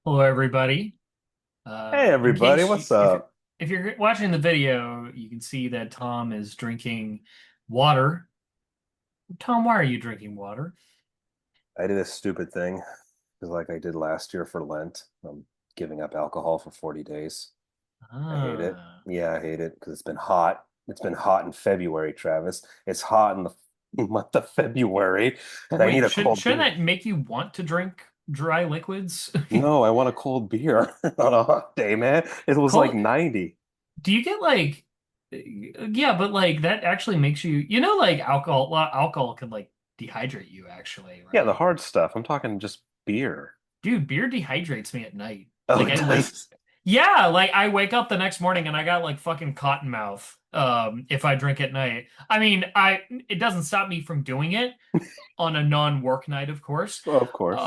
Hello, everybody. Hey In everybody, case what's up? if you're watching the video, you can see that Tom is drinking water. Tom, why are you drinking water? I did a stupid thing because like I did last year for Lent. I'm giving up alcohol for 40 days. I hate it. Ah, Yeah, I hate it because it's been hot. It's been hot in February, Travis. It's hot in the month of February, and I need wait, a cold shouldn't beer. that make you want to drink dry liquids? No, I want a cold beer on a hot day, man. It was like Cold, 90. do you get like, yeah, but like that actually makes you, like alcohol can like dehydrate you actually, Yeah, the right? hard stuff. I'm talking just beer. Dude, beer dehydrates me at night. Oh, Like it I wake does. Yeah, like I wake up the next morning and I got like fucking cotton mouth if I drink at night. I mean, I it doesn't stop me from doing it on a non-work night, of course. Of course.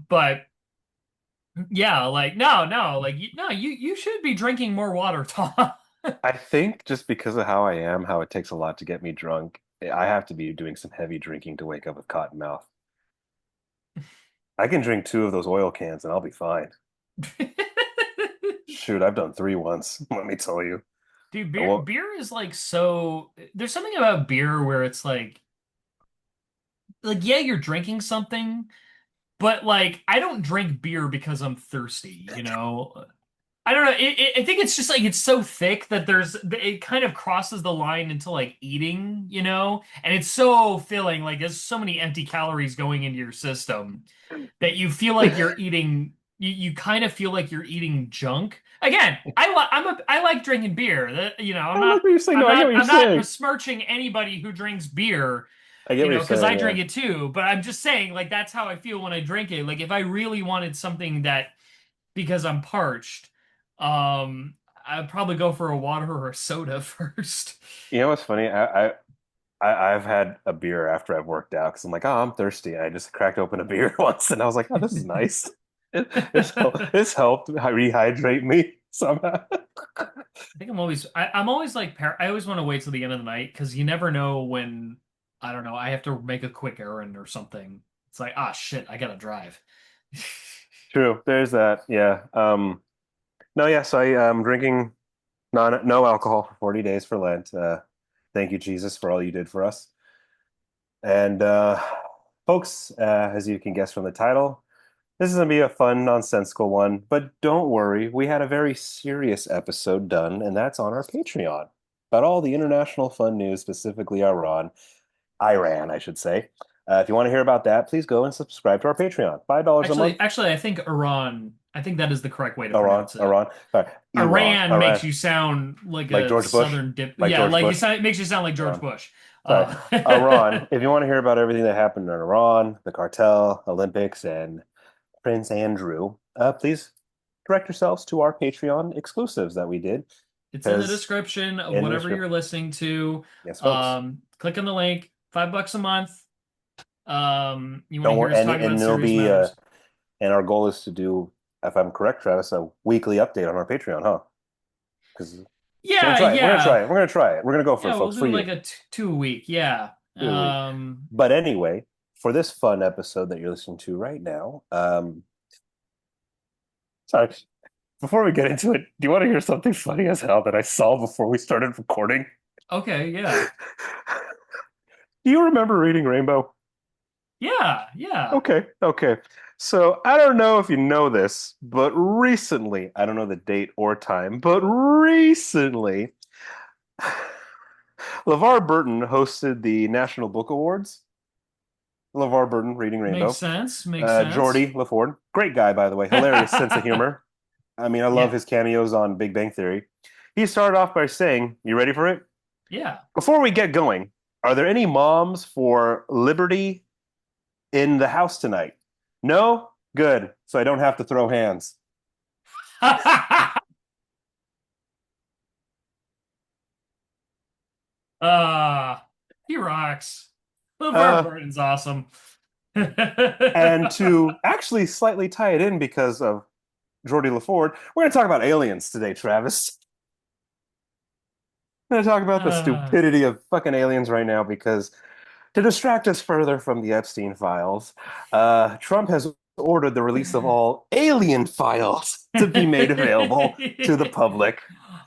But yeah, like no, like you should be drinking more water, Tom. I think just because of how I am, how it takes a lot to get me drunk, I have to be doing some heavy drinking to wake up with cotton mouth. I can drink two of those oil cans and I'll be fine. Shoot, I've done three once, let me tell you. Dude, I beer won't, beer is like so there's something about beer where it's like yeah, you're drinking something, but like I don't drink beer because I'm thirsty, you know? I don't know. I think it's just like it's so thick that it kind of crosses the line into like eating, and it's so filling. Like there's so many empty calories going into your system that you feel like you're eating. You kind of feel like you're eating junk. Again, I like drinking beer. I like what you're saying. No, I get what you're I'm not saying. besmirching anybody who drinks beer, I get what you're because I saying, yeah. drink it too. But I'm just saying, like that's how I feel when I drink it. Like if I really wanted something that because I'm parched, I'd probably go for a water or a soda first. You know what's funny? I've had a beer after I've worked out because I'm like, oh, I'm thirsty. And I just cracked open a beer once and I was like, oh, this is nice. This helped rehydrate me somehow. I think I'm always like I always want to wait till the end of the night because you never know when I don't know I have to make a quick errand or something. It's like ah shit I gotta drive. True, there's that. Yeah. No, yes, I am drinking no alcohol for 40 days for Lent. Thank you, Jesus, for all you did for us. And folks, as you can guess from the title, this is going to be a fun, nonsensical one. But don't worry, we had a very serious episode done, and that's on our Patreon about all the international fun news, specifically Iran, I should say. If you want to hear about that, please go and subscribe to our Patreon. $5 a month. Actually, I think Iran. I think that is the correct way to Iran, pronounce it. Iran, sorry, Iran makes Iran, you sound like like a George Bush, southern dip. like Yeah, George like Bush. it makes you sound like George Iran. Bush. Sorry, Uh, Iran. If you want to hear about everything that happened in Iran, the cartel, Olympics, and Prince Andrew, please direct yourselves to our Patreon exclusives that we did. it's in the Because description of in the whatever you're description, listening to. yes, folks. Click on the link. $5 a month. You want to Don't hear worry, us talk about and there'll serious be matters? and our goal is to do, if I'm correct, Travis, a weekly update on our Patreon, huh? Because we're gonna Yeah, try it. We're gonna try yeah, it. We're gonna try it. We're gonna go for it, yeah. We'll folks, for do like you. a two a week. Yeah. 2 a week. But anyway, for this fun episode that you're listening to right now, sorry, before we get into it, do you want to hear something funny as hell that I saw before we started recording? Okay. Yeah. Do you remember reading Rainbow? Yeah. Yeah. Okay, okay. So I don't know if you know this, but recently, I don't know the date or time, but recently, LeVar Burton hosted the National Book Awards. LeVar Burton reading Makes Rainbow. sense. Makes sense. Geordie LaFord, great guy, by the way, hilarious sense of humor. I mean, I love Yeah. his cameos on Big Bang Theory. He started off by saying, "You ready for it? Yeah. Before we get going, are there any moms for liberty in the house tonight? No? Good. So I don't have to throw hands." uh, he rocks. LeVar Uh, Burton's awesome. and to actually slightly tie it in because of Geordie LaFord, we're going to talk about aliens today, Travis. We're going to talk about the Uh, stupidity of fucking aliens right now because to distract us further from the Epstein files, Trump has ordered the release of all alien files to be made available to the public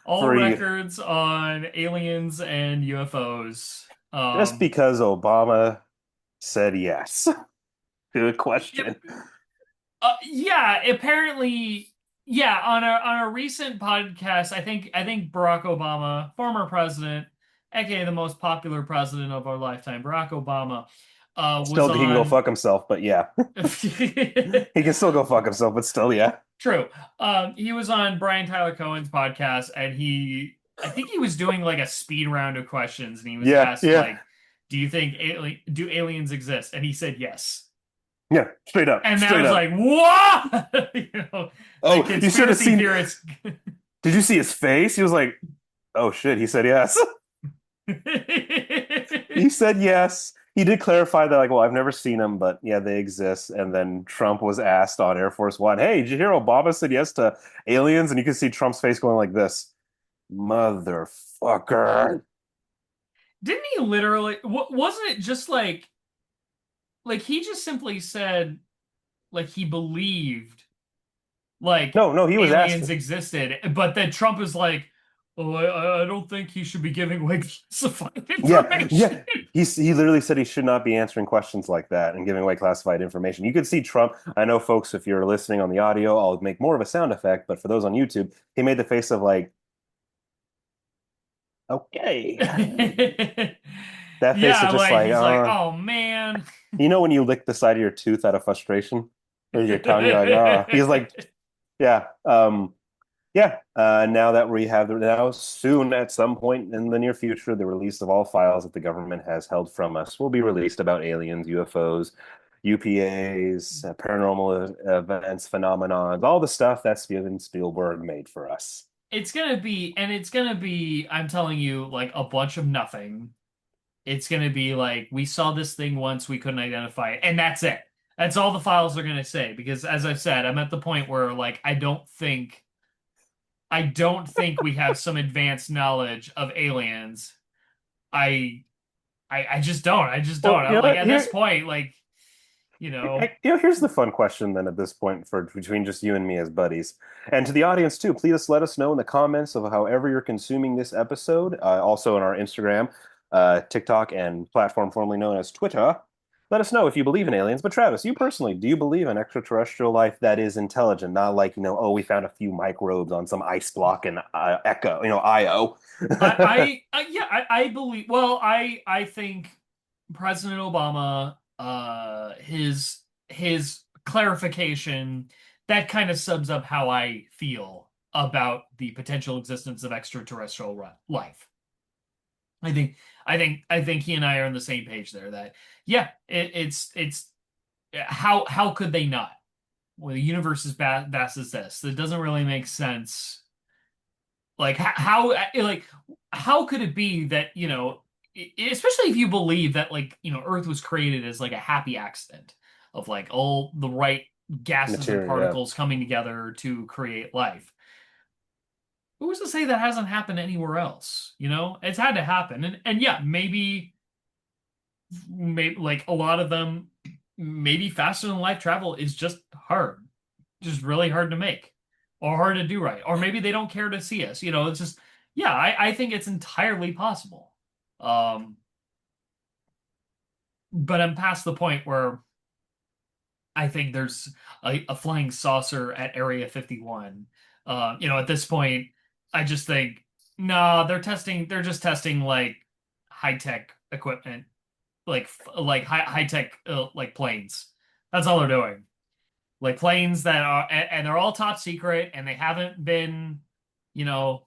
All for records on aliens and UFOs. just because Obama said yes to a Yep. question. Yeah, apparently, yeah, on a recent podcast, I think Barack Obama, former president, aka the most popular president of our lifetime, Barack Obama, was Still, he can go on. fuck himself, but yeah, he can still go fuck himself, but still, yeah. True. He was on Brian Tyler Cohen's podcast, and I think he was doing like a speed round of questions, and he was Yeah, asked yeah, like, do aliens exist? And he said yes. yeah, straight up, And that straight was up. like, what? The Oh, you should have conspiracy seen. theorists. Did you see his face? He was like, "Oh shit," he said yes. He said yes. He did clarify that, like, well, I've never seen them, but yeah, they exist. And then Trump was asked on Air Force One, "Hey, did you hear Obama said yes to aliens?" And you can see Trump's face going like this, "Motherfucker." Didn't he literally, wasn't it just like he just simply said, like he believed like No, no, he was asked. aliens existed, but then Trump is like, oh, I don't think he should be giving away classified Yeah, information. yeah. He literally said he should not be answering questions like that and giving away classified information. You could see Trump. I know, folks, if you're listening on the audio, I'll make more of a sound effect, but for those on YouTube, he made the face of like, okay. That face of Yeah, just like like, he's like, oh man. you know when you lick the side of your tooth out of frustration? Or your tongue, you're like, He's like, yeah. Yeah, now that we have now soon at some point in the near future, the release of all files that the government has held from us will be released about aliens, UFOs, UPAs, paranormal events, phenomenons, all the stuff that Steven Spielberg made for us. It's gonna be, I'm telling you, like a bunch of nothing. It's gonna be like we saw this thing once, we couldn't identify it, and that's it. That's all the files are gonna say. Because as I've said, I'm at the point where like I don't think we have some advanced knowledge of aliens. I I just don't. I just don't. Well, you I'm know like what? at this point, like, you know, Here's the fun question then at this point for between just you and me as buddies. And to the audience too, please let us know in the comments of however you're consuming this episode. Also on our Instagram, TikTok, and platform formerly known as Twitter. Let us know if you believe in aliens. But Travis, you personally, do you believe in extraterrestrial life that is intelligent? Not like, oh, we found a few microbes on some ice block in Echo, Io. yeah, I believe. Well, I think President Obama, his clarification, that kind of sums up how I feel about the potential existence of extraterrestrial life. I think he and I are on the same page there. That yeah, it's how could they not? Well, the universe is vast as this. It doesn't really make sense. Like how could it be that, especially if you believe that like, Earth was created as like a happy accident of like all the right gases and Material, yeah. particles coming together to create life. Who's to say that hasn't happened anywhere else? It's had to happen. And yeah, maybe like a lot of them, maybe faster than light travel is just hard, just really hard to make or hard to do right. Or maybe they don't care to see us. It's just, yeah, I think it's entirely possible. Um, but I'm past the point where I think there's a flying saucer at Area 51. At this point, I just think, no, they're just testing like high-tech equipment, like high tech like planes. That's all they're doing. Like planes that are, and they're all top secret, and they haven't been, you know,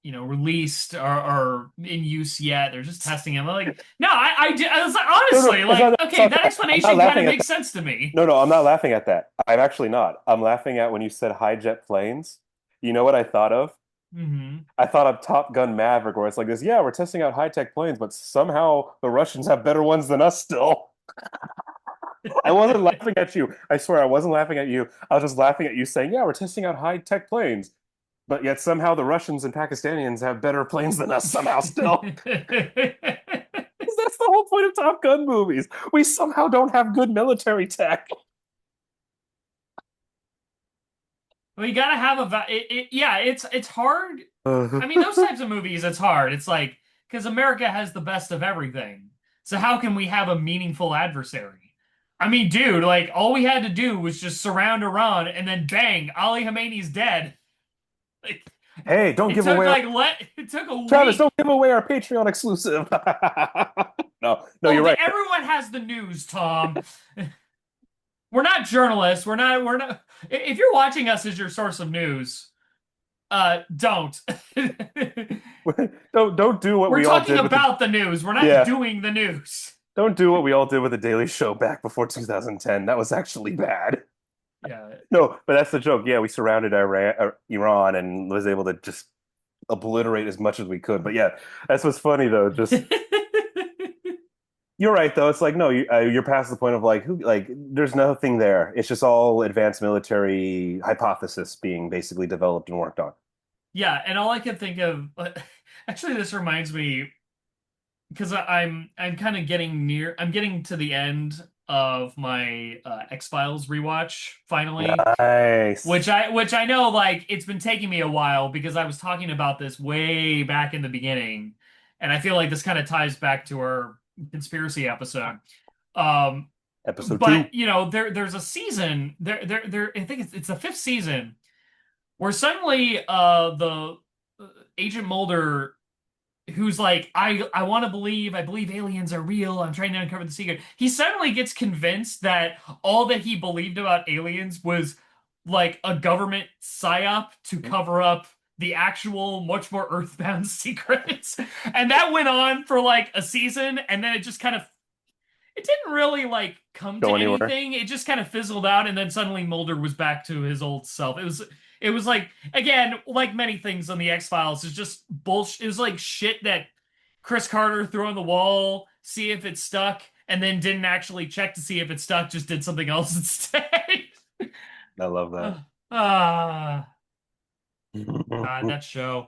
released or in use yet. They're just testing them. Like, no, I was like, No, no, honestly, like, it's okay, not that that. I'm not explanation kind of laughing at makes that. sense to me. No, no, I'm not laughing at that. I'm actually not. I'm laughing at when you said hijet planes. You know what I thought of? Hmm. I thought of Top Gun Maverick, where it's like this, yeah, we're testing out high-tech planes, but somehow the Russians have better ones than us still. I wasn't laughing at you. I swear I wasn't laughing at you. I was just laughing at you saying, yeah, we're testing out high-tech planes, but yet somehow the Russians and Pakistanians have better planes than us somehow still. 'Cause that's the whole point of Top Gun movies. We somehow don't have good military tech. Well, you gotta have yeah, it's hard. I mean, those types of movies, it's hard. It's like because America has the best of everything. So how can we have a meaningful adversary? I mean, dude, like all we had to do was just surround Iran and then bang, Ali Khamenei's dead. Like Hey, don't it give took away our it took a Travis, week. don't give away our Patreon exclusive. No, no, Oh, you're right. everyone has the news, Tom. We're not journalists. We're not. If you're watching us as your source of news, don't. Don't do what We're we all talking did with the about the news. We're not yeah. doing the news. Don't do what we all did with the Daily Show back before 2010. That was actually bad. Yeah. No, but that's the joke. Yeah, we surrounded Iran and was able to just obliterate as much as we could. But yeah, that's what's funny though. Just you're right though. It's like no, you're past the point of like who like there's nothing there. It's just all advanced military hypothesis being basically developed and worked on. Yeah, and all I can think of, actually, this reminds me because I'm kind of getting near. I'm getting to the end of my X-Files rewatch finally, Nice which I know like it's been taking me a while because I was talking about this way back in the beginning, and I feel like this kind of ties back to our conspiracy episode. Um, episode two. but you know, there's a season there. I think it's the fifth season where suddenly the Agent Mulder who's like I want to believe I believe aliens are real. I'm trying to uncover the secret. He suddenly gets convinced that all that he believed about aliens was like a government psyop to cover up the actual much more earthbound secrets. And that went on for like a season and then it just kind of it didn't really like come to Go anywhere. anything. It just kind of fizzled out, and then suddenly Mulder was back to his old self. It was like again, like many things on the X-Files, it's just bullshit. It was like shit that Chris Carter threw on the wall, see if it stuck, and then didn't actually check to see if it stuck, just did something else instead. I love that. Ah, God, that show.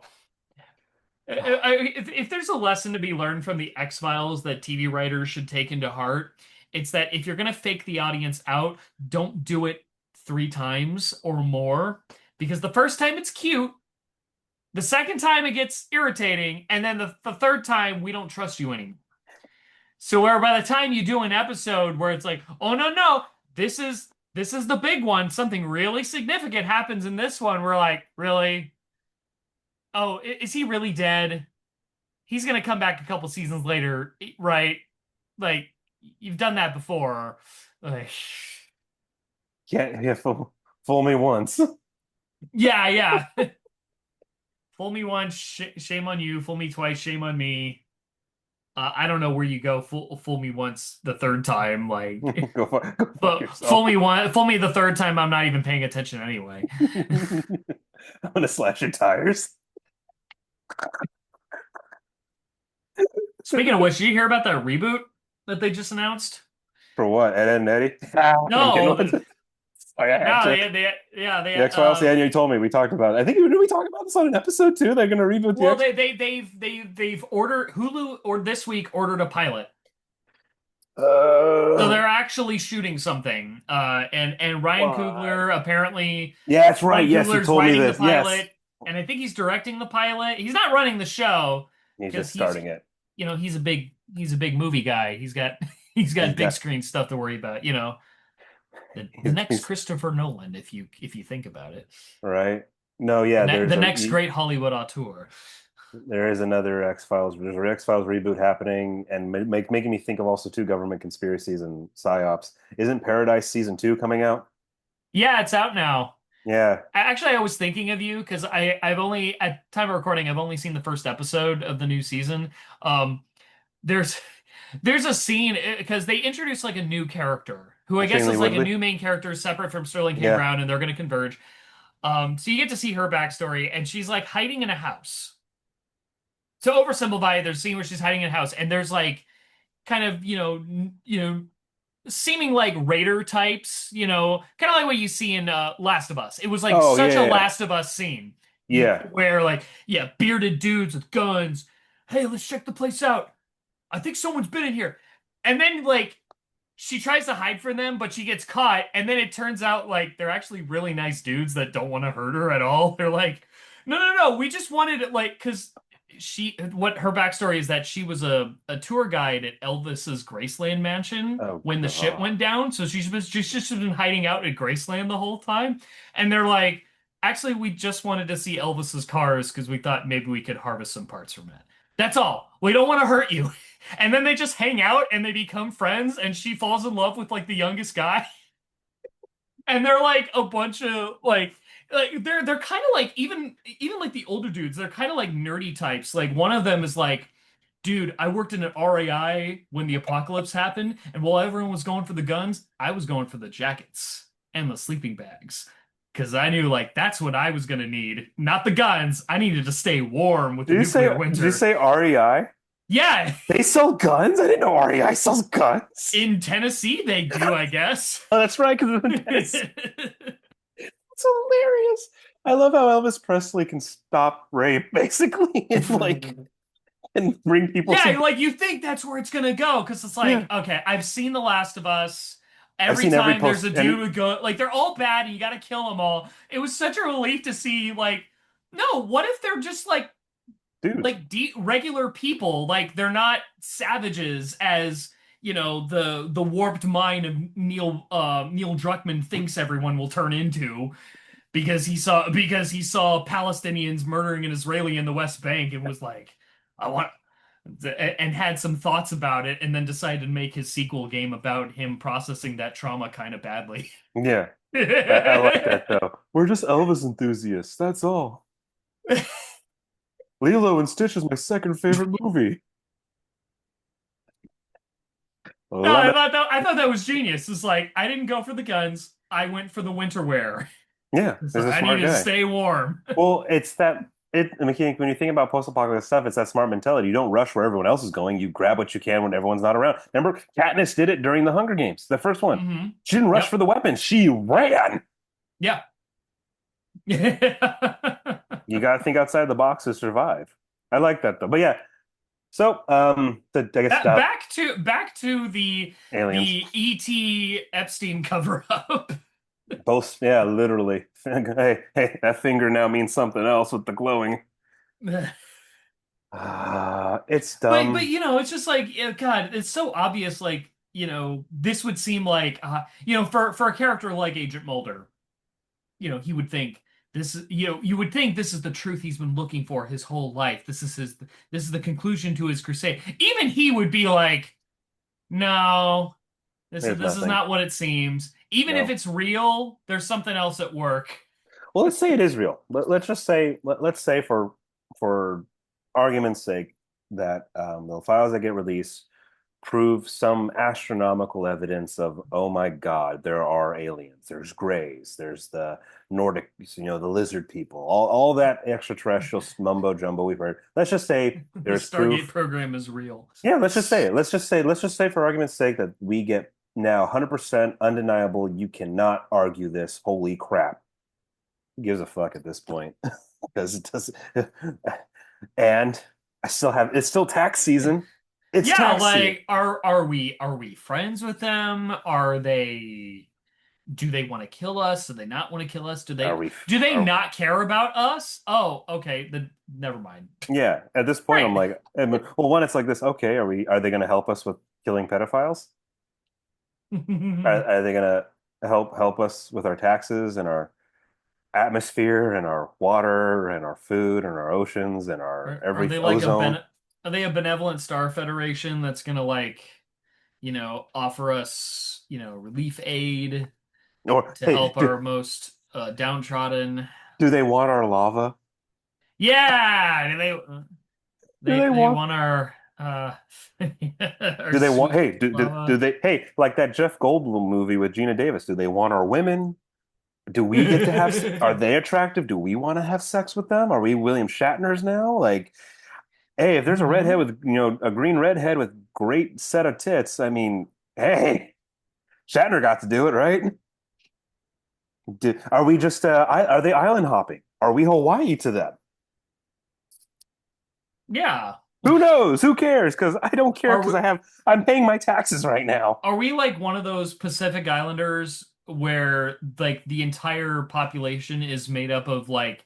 If there's a lesson to be learned from the X-Files that TV writers should take into heart, it's that if you're going to fake the audience out, don't do it three times or more. Because the first time it's cute, the second time it gets irritating, and then the third time we don't trust you anymore. So where by the time you do an episode where it's like, oh no, no, this is the big one, something really significant happens in this one, we're like, really? Oh, is he really dead? He's gonna come back a couple seasons later, right? Like you've done that before. Like, Yeah, fool me once. yeah, yeah. Fool me once, shame on you. Fool me twice, shame on me. I don't know where you go. Fool me once the third time. Like, Go fuck but yourself. fool me the third time. I'm not even paying attention anyway. I'm gonna slash your tires. Speaking of which, did you hear about that reboot that they just announced? For what? Ed, Ed and Eddie? I'm kidding. No, Sorry, I had no, to. yeah, The X-Files, yeah, you told me. We talked about it. I think did we talk about this on an episode too? They're gonna reboot the well, X. they've ordered Hulu or this week ordered a pilot. So Uh, they're actually shooting something. And Ryan what? Coogler apparently Yeah, that's right. Ryan Yes, you Coogler's told me writing the this. Yes, pilot, and I think he's directing the pilot. He's not running the show he's because just starting it. he's a big movie guy. He's got he's He's got big got screen stuff to worry about. You know, the next he's Christopher Nolan, if you think about it, right. No, yeah, the next great Hollywood auteur. there is another X-Files. There's an X-Files reboot happening, and making me think of also two government conspiracies and psyops. Isn't Paradise season 2 coming out? Yeah, it's out now. Yeah. I was thinking of you because I've only at time of recording I've only seen the first episode of the new season. Um, there's there's a scene because they introduced like a new character who I guess Shailene is like a Woodley. new main character separate from Sterling K. Yeah. Brown, and they're going to converge. So you get to see her backstory, and she's like hiding in a house. To oversimplify it, there's a scene where she's hiding in a house, and there's like kind of seeming like raider types, kind of like what you see in Last of Us. It was like Oh such a yeah, yeah, Last of Us scene yeah. where like yeah, bearded dudes with guns. Hey, let's check the place out. I think someone's been in here. And then like she tries to hide from them, but she gets caught, and then it turns out like they're actually really nice dudes that don't want to hurt her at all. They're like, no, no, no, we just wanted it like because what her backstory is that she was a tour guide at Elvis's Graceland mansion Oh when the shit God. went down. So she's just been hiding out at Graceland the whole time, and they're like, actually, we just wanted to see Elvis's cars because we thought maybe we could harvest some parts from it. That's all. We don't want to hurt you. And then they just hang out and they become friends, and she falls in love with like the youngest guy. And they're like a bunch of like they're kind of like even like the older dudes, they're kind of like nerdy types. Like one of them is like, dude, I worked in an RAI when the apocalypse happened, and while everyone was going for the guns, I was going for the jackets and the sleeping bags. Because I knew like that's what I was gonna need, not the guns. I needed to stay warm with the nuclear Did you winter. say REI? Yeah, They sell guns? I didn't know REI sells guns. in Tennessee they do, I guess. Oh, that's right, because it's in Tennessee. It's hilarious. I love how Elvis Presley can stop rape, basically, and like and bring people Yeah, some. like you think that's where it's gonna go because it's Yeah, like, okay, I've seen The Last of Us. I've Every seen every time there's post, a dude and with go, like they're all bad and you gotta kill them all. It was such a relief to see, like, no, what if they're just dudes. like de regular people? Like they're not savages as the warped mind of Neil Druckmann thinks everyone will turn into because he saw Palestinians murdering an Israeli in the West Bank and was like, I want and had some thoughts about it and then decided to make his sequel game about him processing that trauma kind of badly. Yeah, I like that though. We're just Elvis enthusiasts. That's all. Lilo and Stitch is my second favorite movie. No, I Lemon. thought that was genius. It's like I didn't go for the guns. I went for the winter wear. Yeah, So he's a I smart needed to guy. stay warm. Well, it's that it. I mean, when you think about post-apocalyptic stuff, it's that smart mentality. You don't rush where everyone else is going. You grab what you can when everyone's not around. Remember, Katniss did it during the Hunger Games, the first one. She didn't rush Yep. for the weapons. She ran. Yeah. You got to think outside the box to survive. I like that though. But yeah, so I guess Back to aliens. the E.T. Epstein cover up. Both, yeah, literally. Hey, that finger now means something else with the glowing. It's But dumb. it's just like God, it's so obvious. Like this would seem like for a character like Agent Mulder, he would think you would think this is the truth he's been looking for his whole life. This is the conclusion to his crusade. Even he would be like, no, this is There's this is nothing. not what it seems. Even if No. it's real, there's something else at work. Well, let's say it is real. Let's just say let's say for argument's sake that the files that get released prove some astronomical evidence of, oh my God, there are aliens. There's grays. There's the Nordic, the lizard people. All that extraterrestrial mumbo jumbo we've heard. Let's just say The there's Stargate proof. program is real. Yeah, let's just say it. Let's just say for argument's sake that we get now 100% undeniable. You cannot argue this. Holy crap. Who gives a fuck at this point? Because it does. And I still have, it's still tax season. It's Yeah, tax season. like are we friends with them? Do they want to kill us? Do they not want to kill us? Do Are they we, do they are, not care about us? Oh, okay, then never mind. yeah, at this point, I'm Great. like, well, one, it's like this, okay, are they going to help us with killing pedophiles? Are they going to help us with our taxes and our atmosphere and our water and our food and our oceans and our Are every they like ozone? are they a benevolent star federation that's gonna like, offer us, relief aid Or to hey, help our most downtrodden? do they want our lava? Yeah, do Do they they want want our our Do they want, sweet hey, do lava? they, hey, like that Jeff Goldblum movie with Gina Davis, do they want our women? Do we get to have, are they attractive? Do we want to have sex with them? Are we William Shatners now? Like, hey, if there's a redhead Mhm. with, a green redhead with great set of tits, I mean, hey, Shatner got to do it, right? Are we just, are they island hopping? Are we Hawaii to them? Yeah. Who knows? Who cares? Because I don't care Are because we, I'm paying my taxes right now. are we like one of those Pacific Islanders where like the entire population is made up of like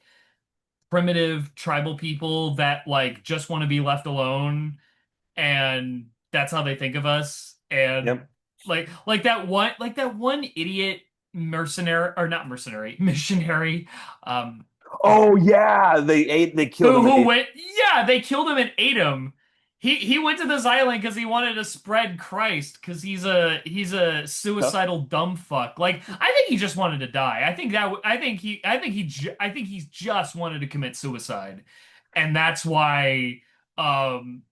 primitive tribal people that like just want to be left alone and that's how they think of us? And Yep. like that one idiot mercenary or not mercenary missionary um Oh yeah, they killed him and who ate. went, yeah, they killed him and ate him. He went to this island because he wanted to spread Christ because he's a Yep. suicidal dumb fuck. Like I think he just wanted to die. I think he's just wanted to commit suicide, and that's why. Um,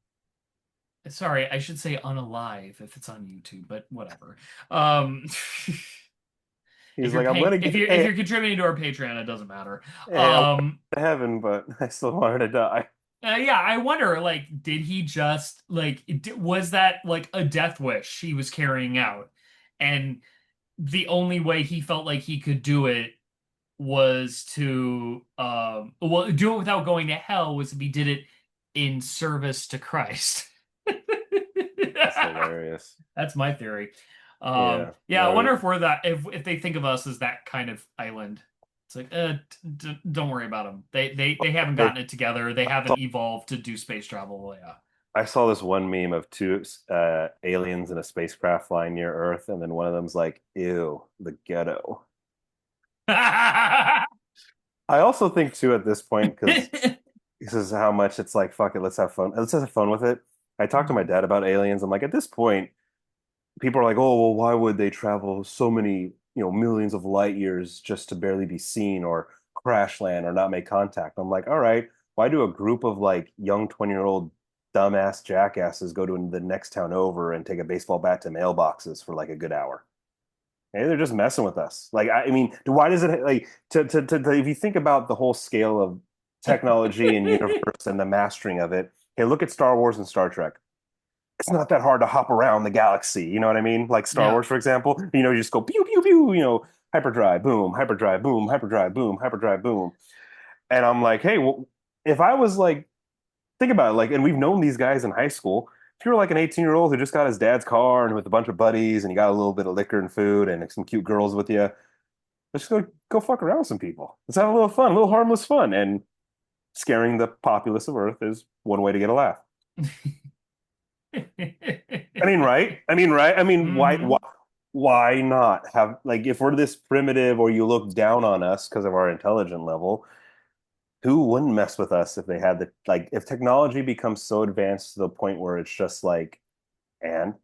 sorry, I should say unalive if it's on YouTube, but whatever. Um, if He's you're like, I'm paying, gonna if get, you're contributing to our Patreon, it doesn't matter. I want Um, to heaven, but I still wanted to die. Yeah, I wonder, like, did he just like was that like a death wish he was carrying out? And the only way he felt like he could do it was to well, do it without going to hell was if he did it in service to Christ. That's hilarious. That's my theory. Yeah. Yeah, I No, wonder if we're that if they think of us as that kind of island. It's like, don't worry about them. They haven't like gotten it together. They haven't evolved to do space travel. I saw this one meme of two aliens in a spacecraft flying near Earth, and then one of them's like, "Ew, the ghetto." Yeah. I also think too at this point because this is how much it's like, fuck it, let's have fun. Let's have fun with it. I talked to my dad about aliens. I'm like, at this point, people are like, oh, well, why would they travel so many, millions of light years just to barely be seen or crash land or not make contact? I'm like, all right, why do a group of like young 20-year-old dumbass jackasses go to the next town over and take a baseball bat to mailboxes for like a good hour? Hey, they're just messing with us. Like, I mean, why does it like if you think about the whole scale of technology and universe and the mastering of it, hey, look at Star Wars and Star Trek. It's not that hard to hop around the galaxy. You know what I mean? Like Star Yeah. Wars, for example, you just go pew pew pew, hyperdrive, boom, hyperdrive, boom, hyperdrive, boom, hyperdrive, boom. And I'm like, hey, well, if I was like, think about it, like, and we've known these guys in high school. If you were like an 18-year-old who just got his dad's car and with a bunch of buddies and you got a little bit of liquor and food and some cute girls with you, let's go fuck around with some people. Let's have a little fun, a little harmless fun. And scaring the populace of Earth is one way to get a laugh. I mean, right? I mean, right? I mean, Hmm. why not have like if we're this primitive or you look down on us because of our intelligent level, who wouldn't mess with us if they had the like if technology becomes so advanced to the point where it's just and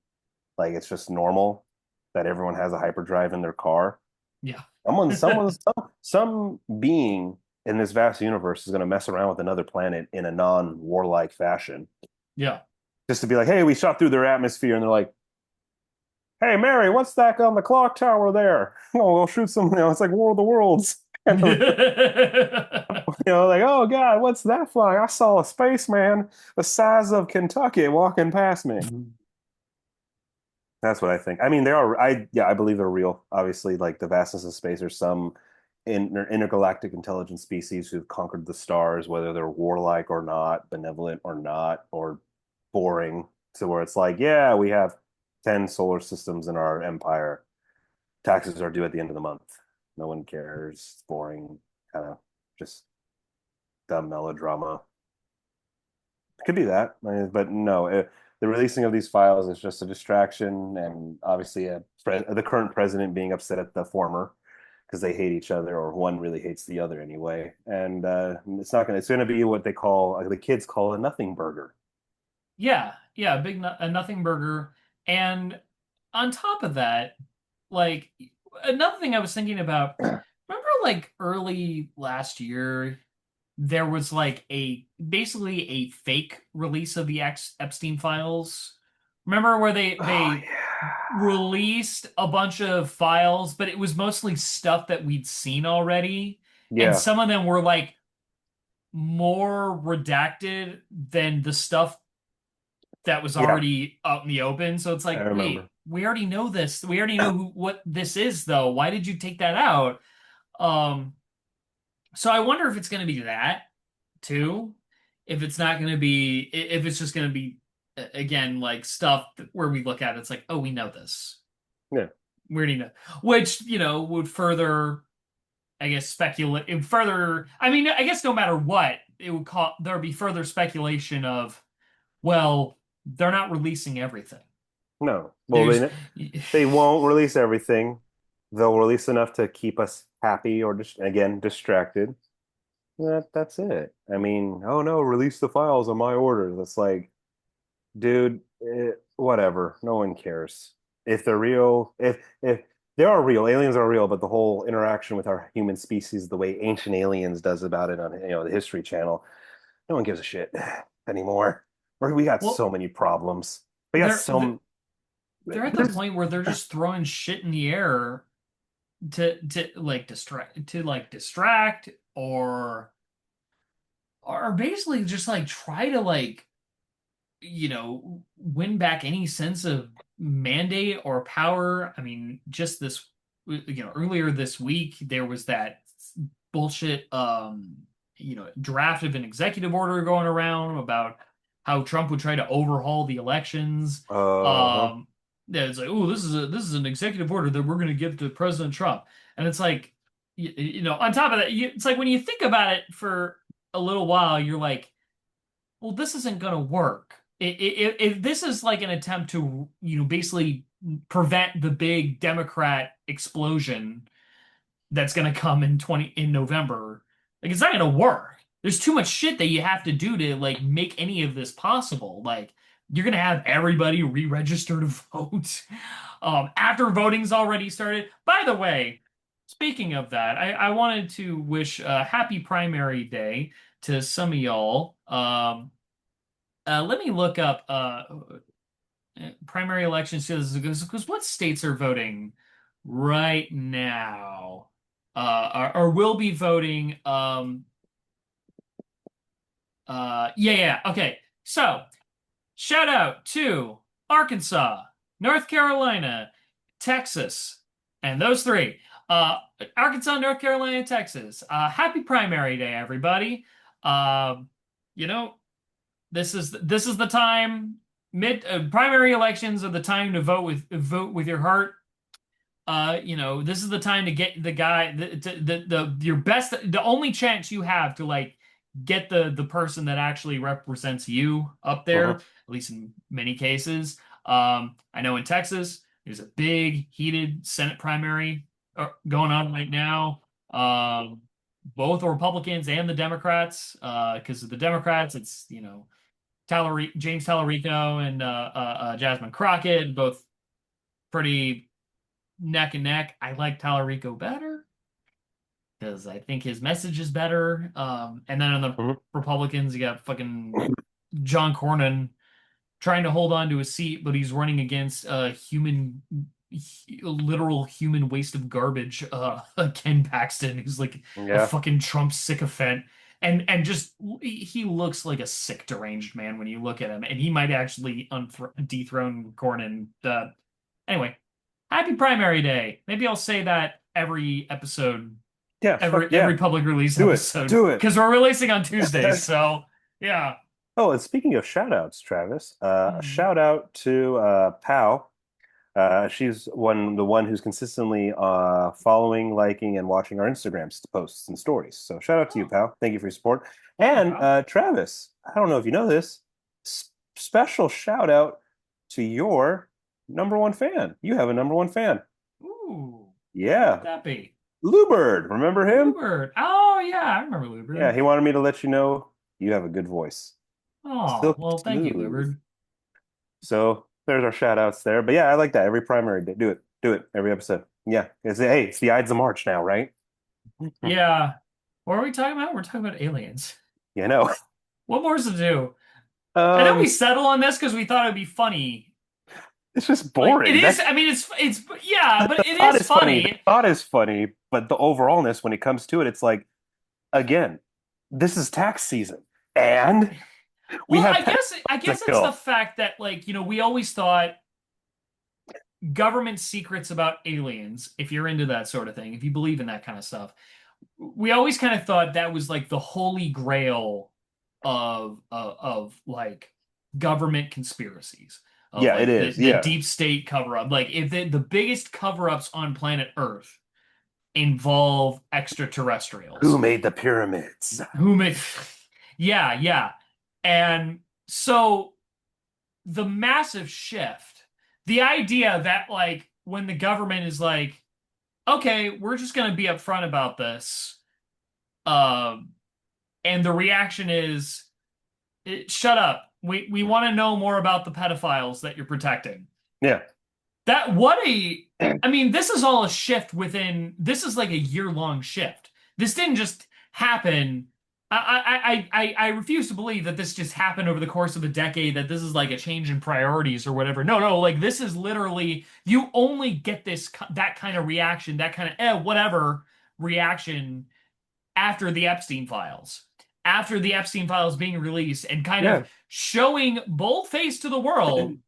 like it's just normal that everyone has a hyperdrive in their car. Yeah. Some being in this vast universe is going to mess around with another planet in a non-warlike fashion, Yeah. just to be like, hey, we shot through their atmosphere, and they're like, hey, Mary, what's that on the clock tower there? Oh, we'll shoot some. It's like War of the Worlds. Kind of, like, oh God, what's that flying? I saw a spaceman the size of Kentucky walking past me. That's what I think. I mean, there are, yeah, I believe they're real. Obviously, like the vastness of space, there's some intergalactic intelligent species who've conquered the stars, whether they're warlike or not, benevolent or not, or boring, to where it's like, yeah, we have 10 solar systems in our empire. Taxes are due at the end of the month. No one cares. It's boring, kind of just dumb melodrama. It could be that, but no, the releasing of these files is just a distraction, and obviously, the current president being upset at the former because they hate each other, or one really hates the other anyway. And it's not gonna. It's gonna be what they call the kids call a nothing burger. Yeah. Yeah. A nothing burger. And on top of that, like another thing I was thinking about, remember like early last year, there was like a basically a fake release of the Epstein files. Remember where Oh they yeah, released a bunch of files, but it was mostly stuff that we'd seen already, and yeah, some of them were like more redacted than the stuff that was yeah. already out in the open. So it's I like, remember. wait, we already know this. We already know what this is, though. Why did you take that out? Um, so I wonder if it's going to be that too. if it's not going to be, if it's just going to be, again, like stuff where we look at it, it's like, oh, we know this. Yeah. We already know, which, would further, I guess, speculate, further, I mean, I guess no matter what, it would call, there would be further speculation of, well, they're not releasing everything. No. Well, There's, they won't release everything. They'll release enough to keep us happy or just again distracted. That's it. I mean, oh no, release the files on my orders. It's like, dude, whatever. No one cares. If they're real, if they are real, aliens are real, but the whole interaction with our human species, the way Ancient Aliens does about it on the History Channel, no one gives a shit anymore. We got so well, many problems. We got they're so they're at the point where they're just throwing shit in the air to distract or basically just like try to like win back any sense of mandate or power. I mean, just this, earlier this week, there was that bullshit, draft of an executive order going around about how Trump would try to overhaul the elections. uh-huh. Um, yeah, it's like, oh, this is an executive order that we're going to give to President Trump, and it's like, on top of that, it's like when you think about it for a little while, you're like, well, this isn't going to work. If this is like an attempt to, basically prevent the big Democrat explosion that's going to come in November, like it's not going to work. There's too much shit that you have to do to like make any of this possible. Like you're going to have everybody re-register to vote after voting's already started. By the way, speaking of that, I wanted to wish a happy primary day to some of y'all. Let me look up primary elections because what states are voting right now? Or will be voting. Yeah. Okay. So shout out to Arkansas, North Carolina, Texas, and those three. Uh, Arkansas, North Carolina, Texas. Happy primary day, everybody. Um, you know, this is the time. Mid primary elections are the time to vote with your heart. This is the time to get the guy the your best the only chance you have to like get the person that actually represents you up there, Uh-huh. at least in many cases. I know in Texas there's a big heated Senate primary going on right now. Both the Republicans and the Democrats, because of the Democrats, it's James Tallarico and Jasmine Crockett, both pretty neck and neck. I like Tallarico better because I think his message is better. And then on the Mhm. Republicans, you got fucking John Cornyn trying to hold on to a seat, but he's running against literal human waste of garbage, Ken Paxton, who's like a Yeah. fucking Trump sycophant. And just he looks like a sick deranged man when you look at him, and he might actually dethrone Cornyn. Anyway, happy primary day. Maybe I'll say that every episode, Yeah, fuck every yeah. public release Do it. episode, Do it. because we're releasing on Tuesdays. So yeah. Oh, and speaking of shout outs, Travis, a Hmm. shout out to Pau. She's the one who's consistently following, liking, and watching our Instagram posts and stories. So shout out to you, Oh, pal. Thank you for your support. yeah, And pal. Travis, I don't know if you know this, special shout out to your number one fan. You have a number one fan. Ooh, who would Yeah, that be? Bluebird. Remember him? Bluebird. Oh yeah, I remember Yeah, Bluebird. he wanted me to let you know you have a good voice. Oh, Silky well, thank you, smooth. Bluebird. So there's our shout outs there. But yeah, I like that. Every primary day. Do it. Do it every episode. Yeah. It's the Ides of March now, right? Yeah. What are we talking about? We're talking about aliens. You know. What more is to do? I know we Um, settle on this because we thought it'd be funny. it's just Like it boring. is. I mean, it's yeah, but it Thought is is funny. The funny. thought is funny, but the overallness when it comes to it, it's like, again, this is tax season. And we Well, have I tax guess I to guess it's the kill. fact that like we always thought government secrets about aliens, if you're into that sort of thing, if you believe in that kind of stuff, we always kind of thought that was like the holy grail of like government conspiracies of Yeah, it like is. the Yeah. deep state cover up. Like if the biggest cover ups on planet Earth involve Who extraterrestrials, made the pyramids? who may, yeah, yeah, and so the massive shift, the idea that like when the government is like, okay, we're just going to be upfront about this, um, and the reaction is, shut up. We want to know more about the pedophiles that you're protecting. Yeah. That what a I mean, this is all a shift within this is like a year-long shift. This didn't just happen. I refuse to believe that this just happened over the course of a decade, that this is like a change in priorities or whatever. No, no, like this is literally you only get that kind of reaction, that kind of whatever reaction after the Epstein files. After the Epstein files being released and kind of Yeah. showing bold-faced to the world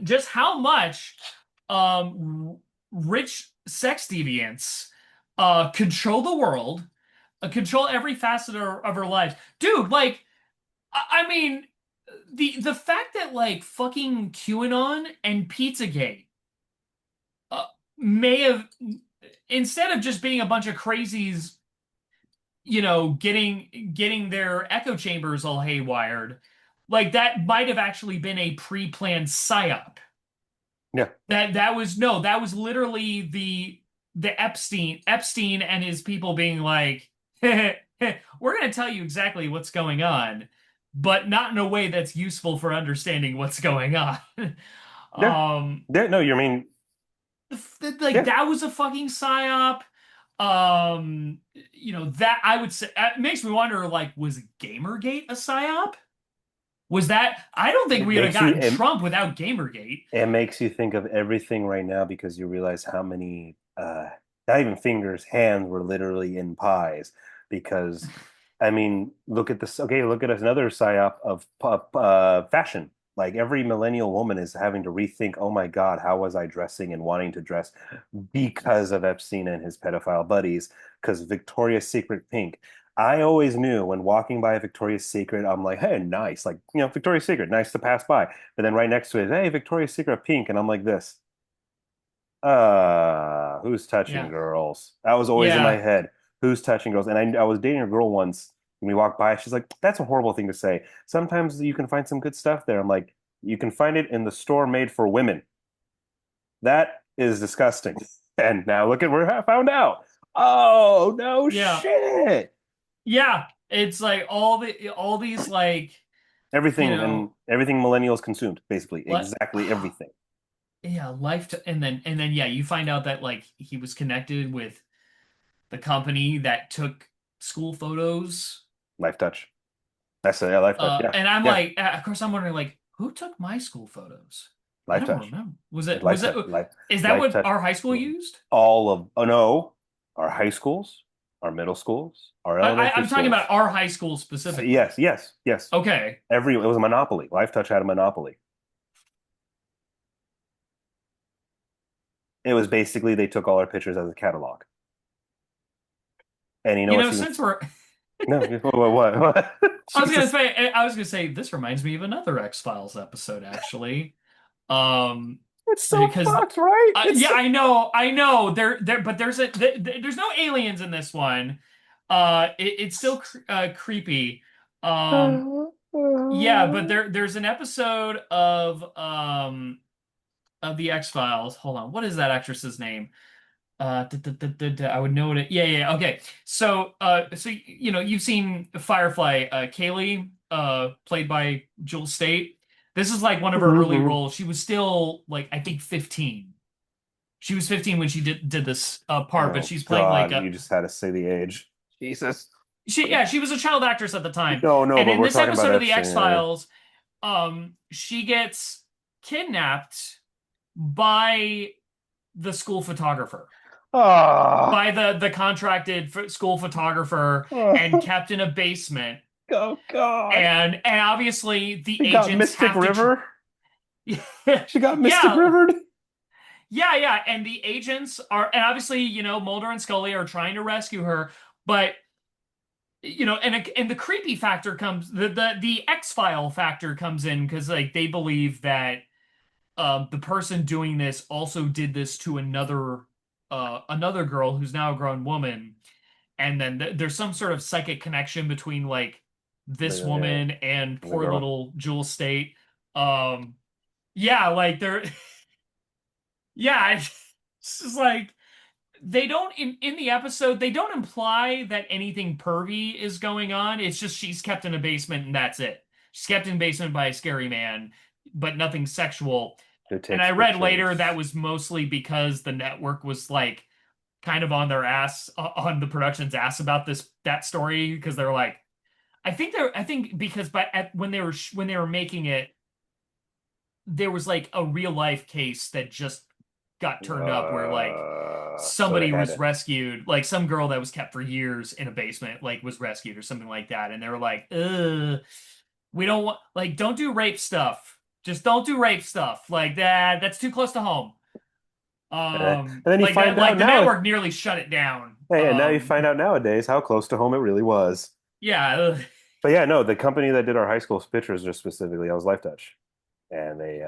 just how much um rich sex deviants control the world, control every facet of our lives. Dude, like I mean the fact that like fucking QAnon and Pizzagate uh, may have instead of just being a bunch of crazies, getting their echo chambers all haywired, like that might have actually been a pre-planned psyop. Yeah. That was no, that was literally the Epstein and his people being like, we're gonna tell you exactly what's going on, but not in a way that's useful for understanding what's going on. Yeah. Um, Yeah. No, you mean, like yeah. that was a fucking psyop. That I would say it makes me wonder, like, was Gamergate a psyop? Was that? I don't think It we would have makes you gotten it, Trump without Gamergate. it makes you think of everything right now because you realize how many not even fingers, hands were literally in pies. Because I mean, look at this. Okay, look at another psyop of fashion. Like every millennial woman is having to rethink, oh my God, how was I dressing and wanting to dress because of Epstein and his pedophile buddies, because Victoria's Secret pink. I always knew when walking by a Victoria's Secret, I'm like, hey, nice. Like, Victoria's Secret, nice to pass by. But then right next to it, hey, Victoria's Secret pink. And I'm like this, who's touching Yeah, girls? That was always in my yeah. head. Who's touching girls? And I was dating a girl once and we walked by. She's like, that's a horrible thing to say. Sometimes you can find some good stuff there. I'm like, you can find it in the store made for women. That is disgusting. And now look at where I found out. Oh, no Yeah. shit. Yeah. It's like all these like, you Everything millennials consumed, basically. what Exactly everything. yeah, and then yeah, you find out that like he was connected with the company that took school photos. Life touch. That's it. Yeah, life touch. Yeah. And I'm Yeah. like, of course I'm wondering like who took my school photos? I Life don't touch. remember. Was it Life was it touch. is that Life what touch. our high school used? All of, oh no, our high schools, our middle schools, our elementary I'm talking about schools. our high school So specifically. yes, yes, yes. Okay. It was a monopoly. Life touch had a monopoly. It was basically they took all our pictures as a catalog. And you know what's even Since we're no, what? Jesus. I was gonna say this reminds me of another X-Files episode actually. Um, It's so because fucked, right? It's yeah, so I know but there's no aliens in this one. It's still creepy. Um, yeah, but there's an episode of the X-Files. Hold on, what is that actress's name? I would know it. Yeah, yeah. Okay. So you've seen Firefly, Kaylee, played by Jewel State. This is like one of her early Mhm. roles. She was still like I think 15. She was 15 when she did this part, but Oh she's playing like God, a you just had to say the age. Jesus. she was a child actress at the time. No, no, And but in we're this talking about episode of the Epstein. Yeah. X-Files, she gets kidnapped by the school photographer. Ah, By the contracted school photographer and oh, kept in a basement. oh God. And obviously the She got agents Mystic have to River. She got Mystic yeah, Rivered. yeah, and the agents are and obviously Mulder and Scully are trying to rescue her, but and the creepy factor comes the X-File factor comes in because like they believe that the person doing this also did this to another girl who's now a grown woman, and then there's some sort of psychic connection between like this The, woman and the poor girl. little Jewel State. Um, yeah, like they're yeah, it's just like they don't in the episode they don't imply that anything pervy is going on. It's just she's kept in a basement and that's it. She's kept in a basement by a scary man, but nothing sexual. Who And I takes read later that pictures. was mostly because the network was like kind of on their ass on the production's ass about that story because they're like I think because when they were making it there was like a real life case that just got turned up where like So they somebody had was to. rescued, like some girl that was kept for years in a basement, like was rescued or something like that. And they were like, we don't want, like, don't do rape stuff. Just don't do rape stuff like that. That's too close to home. And then you Like that, find like out the now. network nearly shut it down. Hey, and now you find out nowadays how close to home it really was. Yeah, But yeah, no, the company that did our high school pictures just specifically, I was Life Touch, and they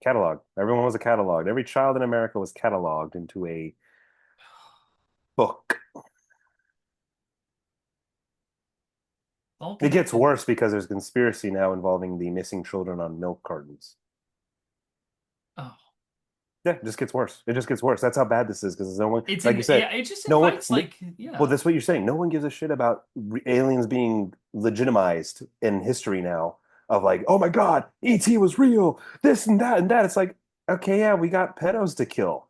cataloged. Everyone was a cataloged. Every child in America was cataloged into a book. don't It gets connect it. worse because there's conspiracy now involving the missing children on milk cartons. Oh, Yeah, it just gets worse. It just gets worse. That's how bad this is because no one, like you said, yeah, it just no one. invites like, Well, yeah. that's what you're saying. No one gives a shit about aliens being legitimized in history now. Of like, oh my God, ET was real. This and that and that. It's like, okay, yeah, we got pedos to kill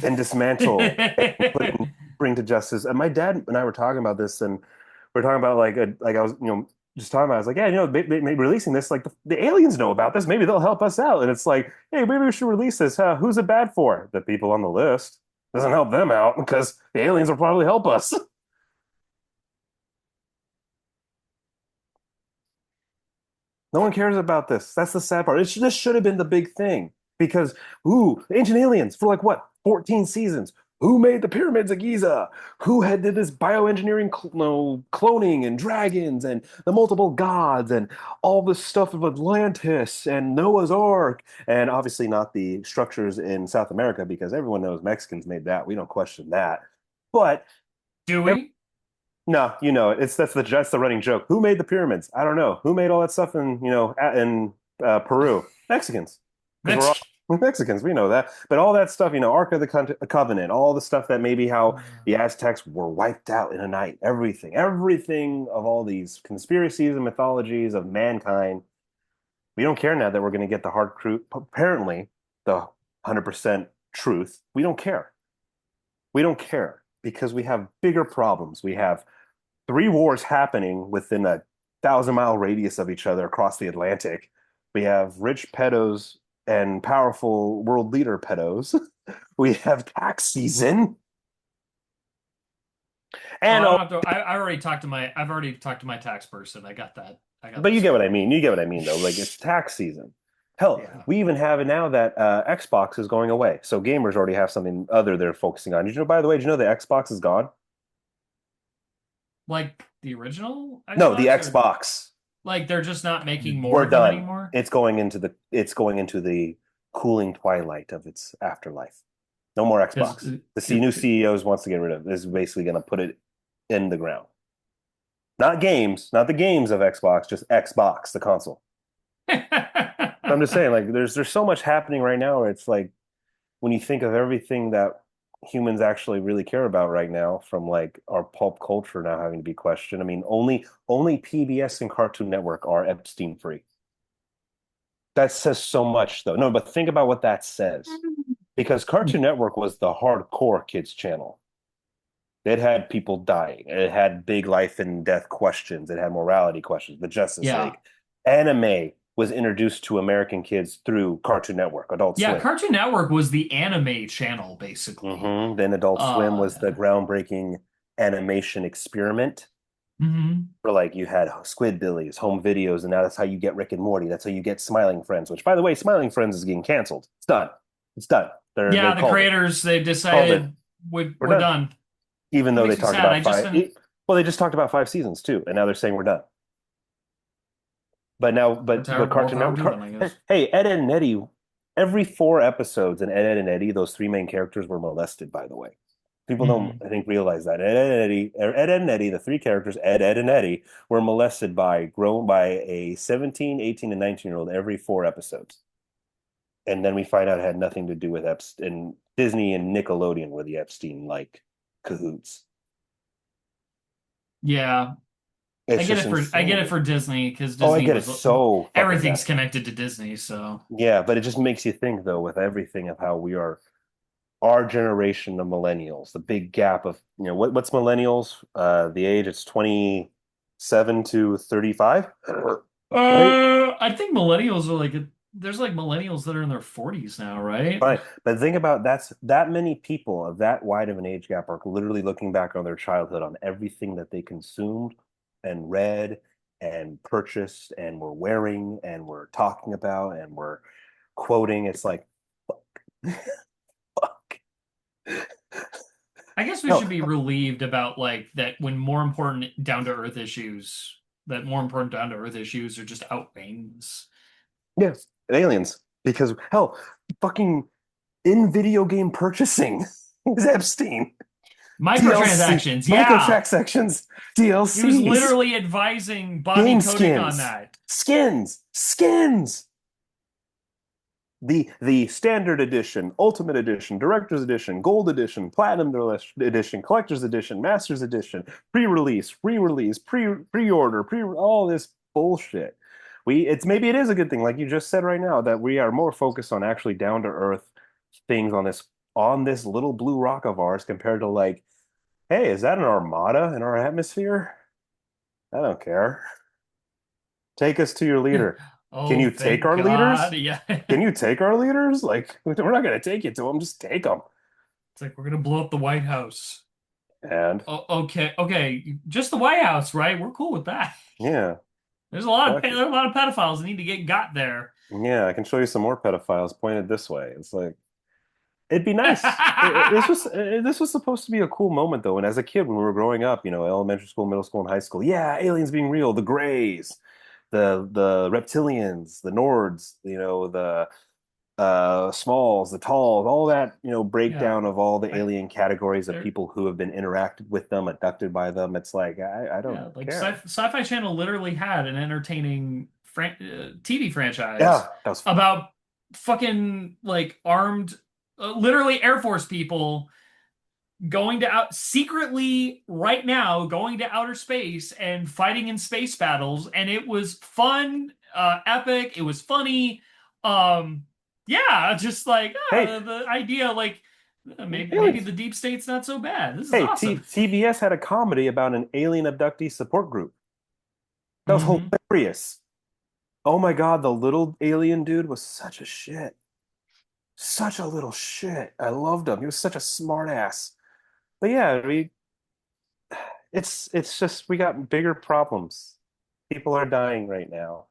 and dismantle and bring to justice. And my dad and I were talking about this, and we're talking about like I was just talking about. I was like, yeah, maybe releasing this, like the aliens know about this. Maybe they'll help us out. And it's like, hey, maybe we should release this. Huh? Who's it bad for? The people on the list. Doesn't help them out because the aliens will probably help us. No one cares about this. That's the sad part. This should have been the big thing because, ooh, ancient aliens for like what, 14 seasons? Who made the pyramids of Giza? Who had did this bioengineering, no, cloning and dragons and the multiple gods and all this stuff of Atlantis and Noah's Ark and obviously not the structures in South America because everyone knows Mexicans made that. We don't question that. But Do we? no, you know it. It's that's the running joke. Who made the pyramids? I don't know. Who made all that stuff in in Peru? Mexicans, because we're That's all Mexicans. We know that. But all that stuff, Ark of the Covenant, all the stuff that maybe how the Aztecs were wiped out in a night. Everything of all these conspiracies and mythologies of mankind. We don't care now that we're going to get the hard truth. Apparently, the 100% truth. We don't care. We don't care because we have bigger problems. We have three wars happening within a 1,000 mile radius of each other across the Atlantic. We have rich pedos and powerful world leader pedos. We have tax season. well, And I oh, don't have to. I've already talked to my tax person. I got that. I got but that you get what squared I mean. away. You get what I mean, though. Like it's tax season. Hell, Yeah. we even have it now that Xbox is going away. So gamers already have something other they're focusing on. Did you know, by the way, did you know the Xbox is gone? Like the original No, the Xbox, or Xbox. like they're just not making more We're of them done. anymore? It's going into the cooling twilight of its afterlife. No more Because Xbox. New CEOs wants to get rid of it. This is basically going to put it in the ground. Not games, not the games of Xbox, just Xbox, the console. I'm just saying, like, there's so much happening right now where it's like when you think of everything that humans actually really care about right now, from like our pulp culture now having to be questioned. I mean, only PBS and Cartoon Network are Epstein free. That says so much, though. No, but think about what that says. Because Cartoon Network was the hardcore kids channel. It had people dying. It had big life and death questions. It had morality questions. The Justice yeah. League. Anime was introduced to American kids through Cartoon Network, Adult Yeah, Swim. Cartoon Network was the anime channel basically. Then Adult Swim Uh was the groundbreaking animation experiment. mhm. For like you had Squidbillies, home videos, and now that's how you get Rick and Morty. That's how you get Smiling Friends. Which, by the way, Smiling Friends is getting canceled. It's done. It's done. They Yeah, the called it. creators they've Called it. decided We're we're done. done. Even It though they makes me talked sad. I about just fine, finished. Well, they just talked about 5 seasons too, and now they're saying we're done. But now, but More Cartoon power Network, to them, I guess. hey, Ed, Ed and Eddie, every 4 episodes in Ed, Ed and Eddie, those three main characters were molested, by the way. People don't, Hmm. I think, realize that Ed, Ed and Eddie, Ed, Ed and Eddie, the three characters, Ed, Ed and Eddie, were molested by grown by a 17, 18, and 19-year-old every 4 episodes. And then we find out it had nothing to do with Epstein. Disney and Nickelodeon were the Epstein like cahoots. Yeah, It's just I get it insane. for Disney because Oh, I Disney get it was so fucking everything's bad. connected to Disney, so Yeah, but it just makes you think though with everything of how we are our generation of millennials, the big gap of, what's millennials? The age it's 27 to 35, right? I think millennials are like there's like millennials that are in their 40s now, right? Fine. But think about that many people of that wide of an age gap are literally looking back on their childhood on everything that they consumed and read and purchased and were wearing and were talking about and were quoting. It's like, fuck. I guess we should Hell, be relieved about like that when more important down to earth issues are just outweighing this. yes, aliens. Because hell, fucking in video game purchasing is Epstein. DLC, Microtransactions, yeah. microtransactions, He was DLCs, literally advising Bobby game Kotick on skins, that. skins. The standard edition, ultimate edition, director's edition, gold edition, platinum edition, collector's edition, master's edition, pre-release, re-release, pre-order, all this bullshit. Maybe it is a good thing, like you just said right now, that we are more focused on actually down to earth things on this little blue rock of ours compared to like, hey, is that an armada in our atmosphere? I don't care. Take us to your leader. Can Oh, you take thank our God. leaders? Yeah. Can you take our leaders? Like, we're not going to take you to them, just take them. It's like we're gonna blow up the White House. And Oh, okay, okay, just the White House, right? We're cool with that. yeah, There's fuck it. a lot of pedophiles that need to get got there. Yeah, I can show you some more pedophiles pointed this way. It's like, it'd be nice. This was supposed to be a cool moment though. And as a kid, when we were growing up, elementary school, middle school, and high school, yeah, aliens being real, the Greys, the reptilians, the Nords, the Smalls, the Talls, all that, Yeah, breakdown of all the I alien categories of there. people who have been interacted with them, abducted by them. It's like, I don't Yeah, like care. Sci-Fi Channel literally had an entertaining TV franchise Yeah, that was about fucking like armed, literally Air Force people going to out secretly right now going to outer space and fighting in space battles, and it was fun, epic. It was funny. Um, yeah, just like hey, the idea, like maybe aliens. the deep state's not so bad. This is Hey, awesome. TBS had a comedy about an alien abductee support group. That was Hmm. hilarious. Oh my God, the little alien dude was such a shit. Such a little shit. I loved him. He was such a smart ass. But yeah, it's just we got bigger problems. People are dying right now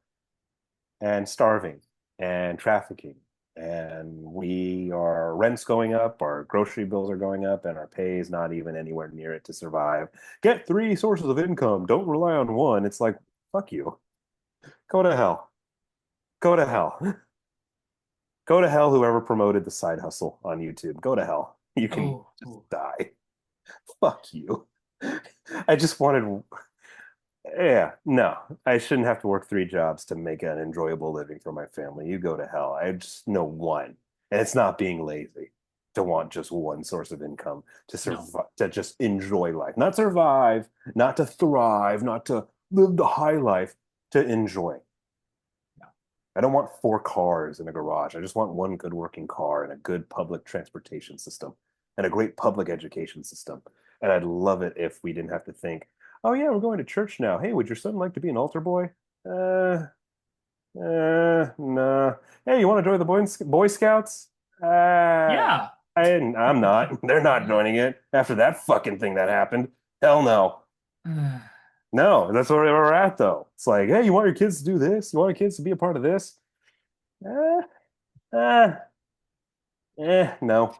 and starving and trafficking. And our rent's going up, our grocery bills are going up, and our pay is not even anywhere near it to survive. Get three sources of income. Don't rely on one. It's like, fuck you. Go to hell. Go to hell. Go to hell, whoever promoted the side hustle on YouTube. Go to hell. You can Oh, just oh. die. Fuck you. I just wanted, yeah, no, I shouldn't have to work 3 jobs to make an enjoyable living for my family. You go to hell. I just know one. And it's not being lazy to want just one source of income to No, survive, to just enjoy life, not survive, not to thrive, not to live the high life, to enjoy. no. I don't want 4 cars in a garage. I just want one good working car and a good public transportation system and a great public education system. And I'd love it if we didn't have to think, oh yeah, we're going to church now. Hey, would your son like to be an altar boy? Nah. Hey, you want to join the Boy Scouts? Yeah. I'm not. They're not joining it after that fucking thing that happened. Hell no. No, that's where we're at though. It's like, hey, you want your kids to do this? You want your kids to be a part of this? Eh, eh, no,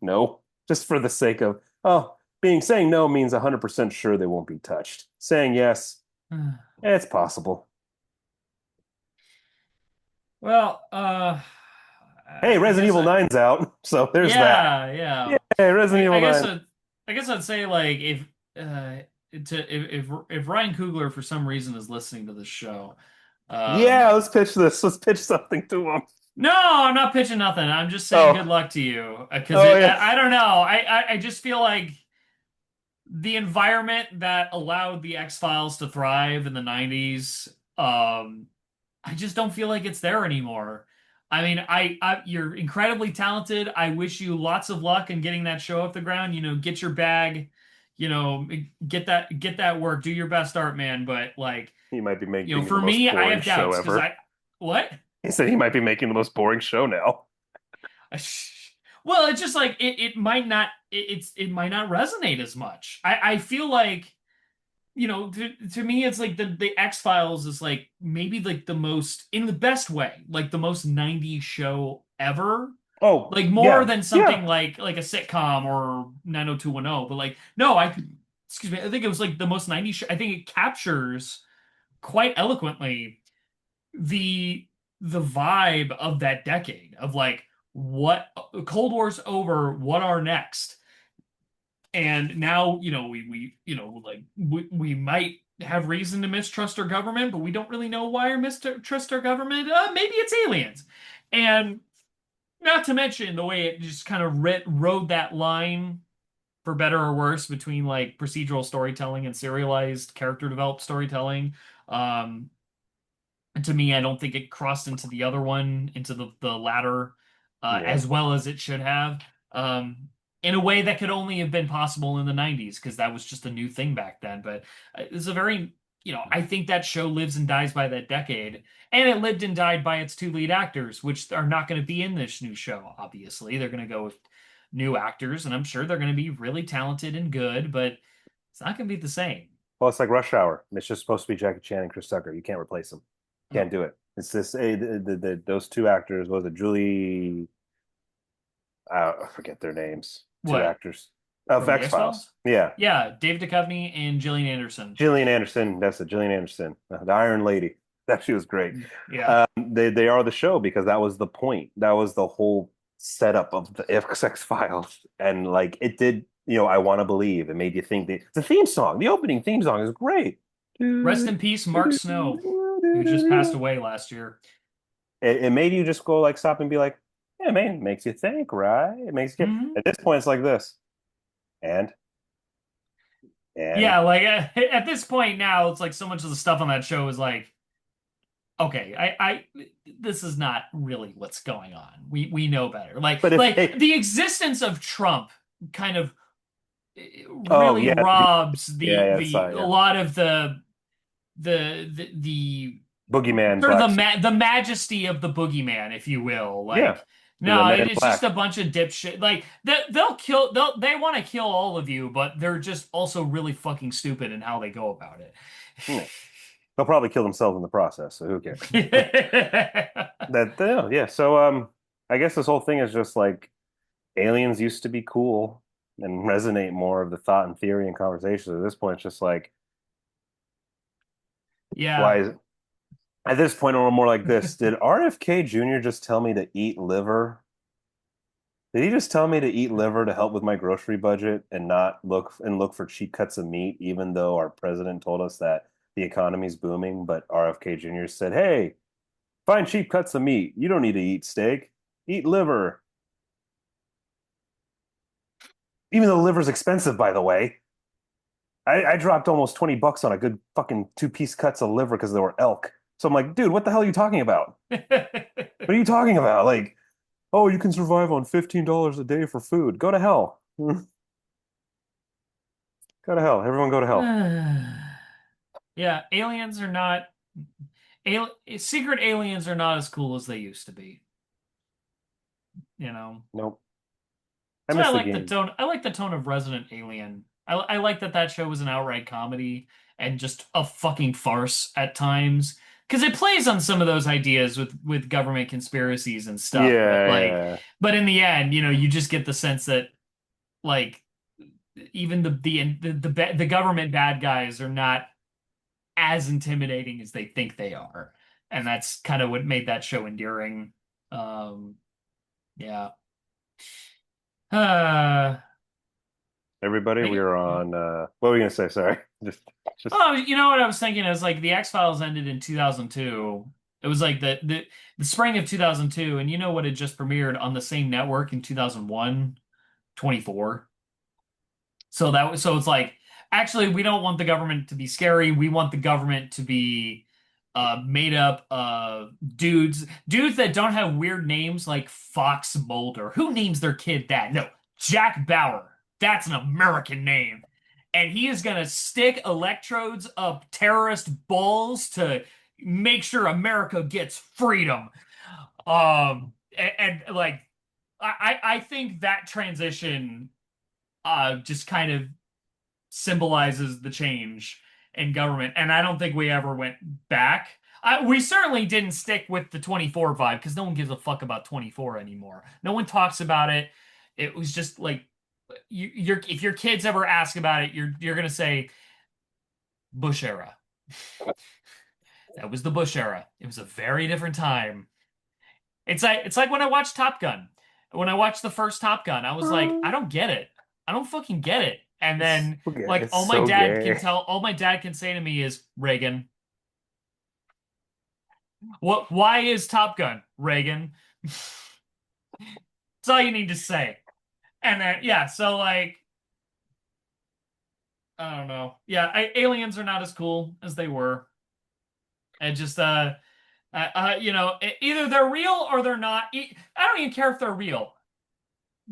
no. Just for the sake of, oh, being saying no means 100% sure they won't be touched. Saying yes, it's possible. Well, Hey, I Resident guess Evil 9's out, so there's that. yeah, yeah. Hey, Resident Evil I guess 9. I guess I'd say like uh if Ryan Coogler for some reason is listening to this show, Yeah, um let's pitch this. Let's pitch something to him. no, I'm not pitching nothing. I'm just saying good Oh, luck to you because oh yeah. I don't know. I just feel like the environment that allowed the X-Files to thrive in the 90s, I just don't feel like it's there anymore. I mean, you're incredibly talented. I wish you lots of luck in getting that show off the ground. Get your bag, get that work, do your best art, man. But like, He might be making the for most me, I boring have show doubts because ever. what? He said he might be making the most boring show now. Well, it's just like it might not it might not resonate as much. I feel like to me, it's like the X-Files is like maybe like the most, in the best way, like the most 90s show ever. Oh, Like more yeah. than Yeah. something like a sitcom or 90210. But like, no, excuse me, I think it was like the most 90s show. I think it captures quite eloquently the the vibe of that decade of like what Cold War's over, what are next? And now, we like we might have reason to mistrust our government, but we don't really know why or mistrust our government. Maybe it's aliens. And not to mention the way it just kind of rode that line for better or worse between like procedural storytelling and serialized character developed storytelling. Um, to me, I don't think it crossed into the other one, into the latter, Yeah. as well as it should have, in a way that could only have been possible in the 90s, because that was just a new thing back then. But it's a very, I think that show lives and dies by that decade. And it lived and died by its two lead actors, which are not going to be in this new show, obviously. They're going to go with new actors, and I'm sure they're going to be really talented and good, but it's not going to be the same. Well, it's like Rush Hour. It's just supposed to be Jackie Chan and Chris Tucker. You can't replace them. Can't do it. It's this. Those two actors. Was it Julie? I forget their names. Two What? actors of From the X Files. X-Files? Yeah, Yeah, David Duchovny and Gillian Anderson. Gillian Anderson. That's it. Gillian Anderson, the Iron Lady. That she was great. Yeah. They are the show because that was the point. That was the whole setup of the X Files, and like it did. I want to believe. It made you think. The theme song, the opening theme song, is great. Rest in peace, Mark Snow, who just passed away last year. It made you just go like stop and be like, yeah, man, it makes you think, right? It makes you. Hmm. At this point, it's like this, and and Yeah, like at this point now, it's like so much of the stuff on that show is like, okay, this is not really what's going on. We know better. Like but if like hey, the existence of Trump kind of oh really yeah, robs yeah, yeah, the a yeah, lot of the Boogeyman, sort of Black Suit, the majesty of the boogeyman, if you will. yeah, Like, the no, Men in it's just a Black. bunch of dipshit. Like, they want to kill all of you, but they're just also really fucking stupid in how they go about it. Yeah. They'll probably kill themselves in the process, so who cares? Yeah. So I guess this whole thing is just like aliens used to be cool and resonate more of the thought and theory and conversations. At this point, it's just like why Yeah. is at this point we're more like this. Did RFK Jr. just tell me to eat liver? Did he just tell me to eat liver to help with my grocery budget and not look for cheap cuts of meat, even though our president told us that the economy's booming, but RFK Jr. said, "Hey, find cheap cuts of meat. You don't need to eat steak. Eat liver." Even though liver's expensive, by the way. I dropped almost $20 on a good fucking two-piece cuts of liver because they were elk. So I'm like, dude, what the hell are you talking about? What are you talking about? Like, oh, you can survive on $15 a day for food. Go to hell. Go to hell. Everyone go to hell. Yeah, aliens are not secret aliens are not as cool as they used to be, you know. Nope. I That's why miss I the like the game. tone. I like the tone of Resident Alien. I like that show was an outright comedy and just a fucking farce at times. Because it plays on some of those ideas with government conspiracies and stuff, but Yeah, like, yeah. but in the end, you just get the sense that like even the government bad guys are not as intimidating as they think they are. And that's kind of what made that show endearing. Um, yeah. Uh, Everybody, we I, are on what were we gonna say? Sorry. Just oh, you know what I was thinking is like the X-Files ended in 2002. It was like the spring of 2002, and you know what had just premiered on the same network in 2001, 24. So it's like actually we don't want the government to be scary. We want the government to be made up of dudes that don't have weird names like Fox Mulder. Who names their kid that? No, Jack Bauer. That's an American name. And he is gonna stick electrodes up terrorist balls to make sure America gets freedom. And like I think that transition just kind of symbolizes the change in government. And I don't think we ever went back. We certainly didn't stick with the 24 vibe because no one gives a fuck about 24 anymore. No one talks about it. It was just like you're if your kids ever ask about it, you're gonna say Bush era. That was the Bush era. It was a very different time. It's like when I watched Top Gun. When I watched the first Top Gun, I was like, I don't get it. I don't fucking get it. And then like it's so gay. all my dad can say to me is Reagan. Why is Top Gun Reagan? That's all you need to say. And then yeah, so like I don't know. Yeah, aliens are not as cool as they were. And just either they're real or they're not. I don't even care if they're real.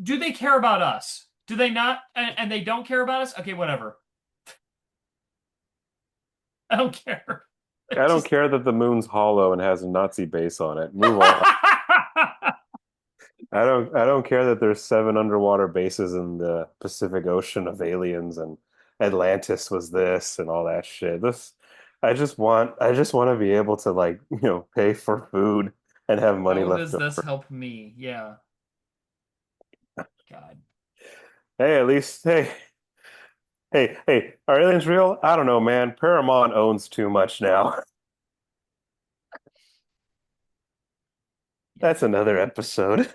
Do they care about us? Do they not? And they don't care about us? Okay, whatever. I don't care. I don't Just care that the moon's hollow and has a Nazi base on it. Move on. I don't care that there's seven underwater bases in the Pacific Ocean of aliens and Atlantis was this and all that shit. I just want to be able to like, pay for food and have money how left does this over. help me? Yeah. God. Hey, at least hey, are aliens real? I don't know, man. Paramount owns too much now. Yeah. That's another episode.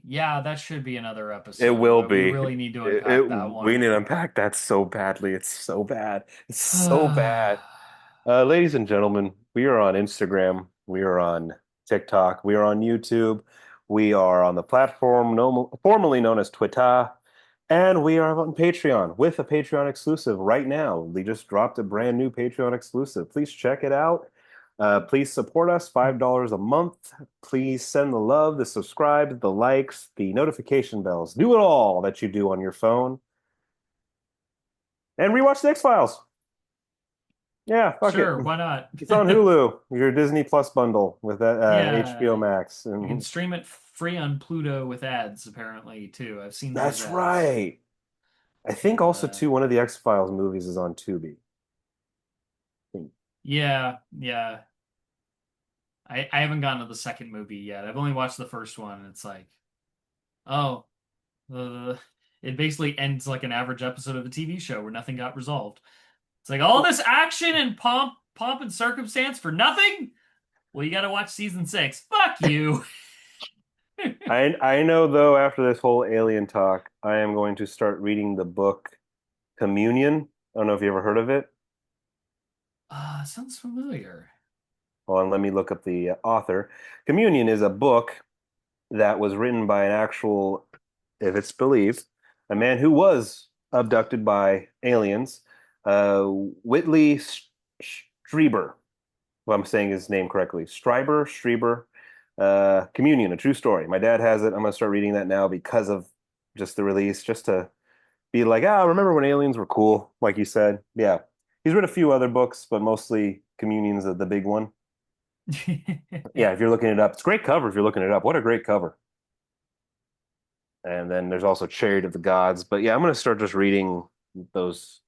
Yeah, that should be another It episode. will We be. really need to It unpack that we one. need to unpack that so badly. It's so bad. It's so bad. Ladies and gentlemen, we are on Instagram. We are on TikTok. We are on YouTube. We are on the platform formerly known as Twitter. And we are on Patreon with a Patreon exclusive right now. We just dropped a brand new Patreon exclusive. Please check it out. Please support us, $5 a month. Please send the love, the subscribe, the likes, the notification bells. Do it all that you do on your phone. And rewatch the X-Files. Yeah, fuck it. Sure, why not? It's on Hulu, your Disney Plus bundle with that HBO Yeah, Max. you can And stream it free on Pluto with ads, apparently, too. I've seen those that's ads. right. I think also Uh, too one of the X-Files movies is on Tubi. yeah, yeah. I haven't gotten to the second movie yet. I've only watched the first one, and it's like, oh, uh, it basically ends like an average episode of a TV show where nothing got resolved. It's like all this action and pomp and circumstance for nothing? Well, you got to watch season six. Fuck you. I know though after this whole alien talk, I am going to start reading the book Communion. I don't know if you ever heard of it. Sounds familiar. Hold on, let me look up the author. Communion is a book that was written by an actual, if it's believed, a man who was abducted by aliens, Whitley Strieber. If I'm saying his name correctly, Strieber. Communion, a true story. My dad has it. I'm gonna start reading that now because of just the release, just to be like, remember when aliens were cool, like you said. Yeah, he's written a few other books, but mostly Communion's the big one. Yeah, if you're looking it up, it's a great cover. If you're looking it up, what a great cover. And then there's also Chariot of the Gods. But yeah, I'm gonna start just reading those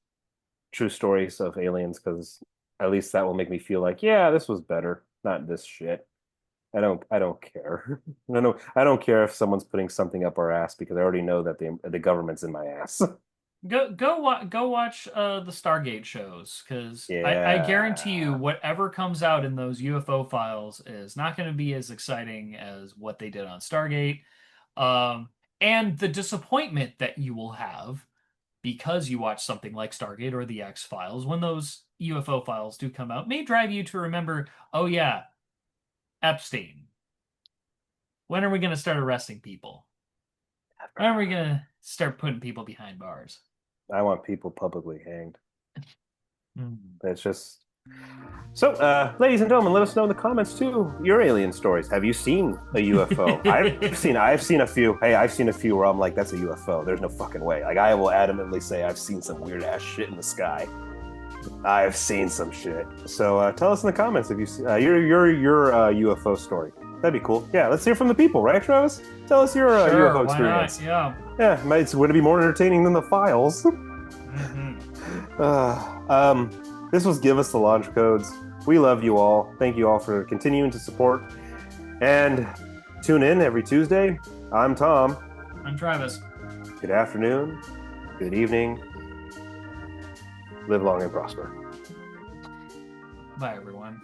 true stories of aliens because at least that will make me feel like, yeah, this was better, not this shit. I don't care. I don't care if someone's putting something up our ass because I already know that the government's in my ass. Go watch the Stargate shows because I guarantee you Yeah. whatever comes out in those UFO files is not going to be as exciting as what they did on Stargate. Um, and the disappointment that you will have because you watch something like Stargate or the X-Files when those UFO files do come out may drive you to remember, oh yeah, Epstein. When are we going to start arresting people? When are we going to start putting people behind bars? I want people publicly hanged. Hmm. It's just so, ladies and gentlemen, let us know in the comments too your alien stories. Have you seen a UFO? I've seen a few. Hey, I've seen a few where I'm like, that's a UFO. There's no fucking way. Like, I will adamantly say I've seen some weird ass shit in the sky. I've seen some shit. So, tell us in the comments if you your UFO story. That'd be cool. Yeah, let's hear from the people, right, Travis? Tell us your Sure, UFO why not? experience. Yeah. Yeah, would it be more entertaining than the files? Hmm. This was Give Us the Launch Codes. We love you all. Thank you all for continuing to support. And tune in every Tuesday. I'm Tom. I'm Travis. Good afternoon. Good evening. Live long and prosper. Bye, everyone.